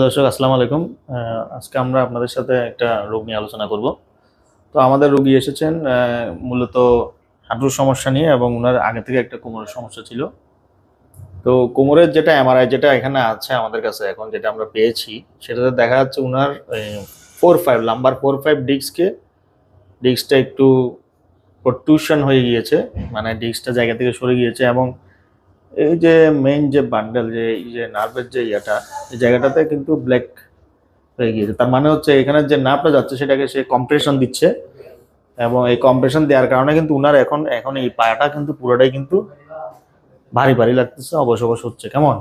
দর্শক আসসালামু আলাইকুম। আজকে আমরা আপনাদের সাথে একটা রোগ নিয়ে আলোচনা করব। তো আমাদের রোগী এসেছেন মূলত হাঁটুর সমস্যা নিয়ে, এবং ওনার আগে থেকে একটা কোমরের সমস্যা ছিল। তো কোমরের যেটা এমআরআই যেটা এখানে আছে আমাদের কাছে এখন, যেটা আমরা পেয়েছি, সেটাতে দেখা যাচ্ছে ওনার 4-5 নাম্বার 4-5 ডিস্কটা একটু প্রট্রুশন হয়ে গিয়েছে, মানে ডিস্কটা জায়গা থেকে সরে গিয়েছে, এবং এই যে মেইন যে বান্ডেল, যে এই যে নার্ভের যে ইয়েটা, এই জায়গাটাতে কিন্তু ব্ল্যাক হয়ে গিয়েছে। তার মানে হচ্ছে এখানে যে নার্ভটা যাচ্ছে সেটাকে সে কম্প্রেশন দিচ্ছে, এবং এই কম্প্রেশন দেওয়ার কারণে কিন্তু উনার এখন এখন এই পায়াটা কিন্তু পুরোটাই কিন্তু ভারী ভারী লাগতেছে, অবশ অবশ হচ্ছে কেমন।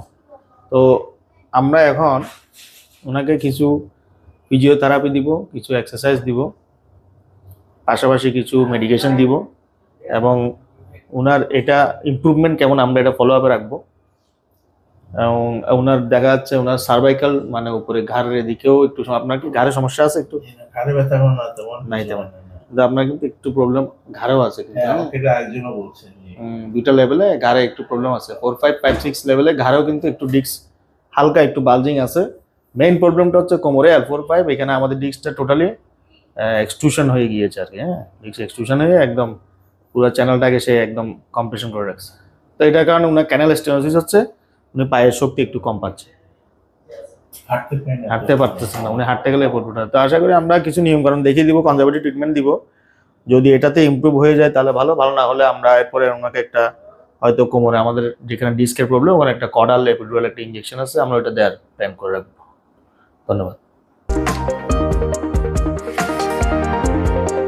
তো আমরা এখন ওনাকে কিছু ফিজিওথেরাপি দিব, কিছু এক্সারসাইজ দিব, পাশাপাশি কিছু মেডিকেশন দিব, এবং ওনার এটা ইমপ্রুভমেন্ট কেমন আমরা এটা ফলো আপে রাখবো। এবং ওনার দেখা যাচ্ছে ওনার সার্ভাইকাল মানে উপরে ঘাড়ের এদিকেও একটু আপনার কি ঘাড়ে সমস্যা আছে একটু? ঘাড়ে ব্যথা কোনো না তেমন নাই তেমন, কিন্তু আপনার কিন্তু একটু প্রবলেম ঘাড়েও আছে কিন্তু, হ্যাঁ, এটা একজনও বলছে দুইটা লেভেলে ঘাড়ে একটু প্রবলেম আছে। 4-5-5-6 লেভেলে ঘাড়েও কিন্তু একটু ডিস্ক হালকা একটু বালজিং আছে। মেইন প্রবলেমটা হচ্ছে কোমরে L4-5, এখানে আমাদের ডিস্কটা টোটালি এক্সট্রুশন হয়ে গিয়েছে আর কি। হ্যাঁ, ডিস্ক এক্সট্রুশন হয়ে একদম পুরো চ্যানেলটাকে সে একদম কম্প্রেশন করে রাখছে। তো এটার কারণে উনার ক্যানাল স্টেনোসিস হচ্ছে, উনি পায়ের শক্তি একটু কম পাচ্ছে, হাঁটতে পারতেছেন না, উনি হাঁটতে গেলে পড়বে। তো আশা করি আমরা কিছু নিয়মকানুন দেখিয়ে দিব, কনজারভেটিভ ট্রিটমেন্ট দিব। যদি এটাতে ইমপ্রুভ হয়ে যায় তাহলে ভালো, ভালো না হলে আমরা এরপরে ওনাকে একটা হয়তো কোমরে আমাদের যেখানে ডিস্কের প্রবলেম ওখানে একটা কডাল এপিডুরাল একটা ইঞ্জেকশন আছে, আমরা ওটা দেওয়ার প্ল্যান করে রাখবো। ধন্যবাদ।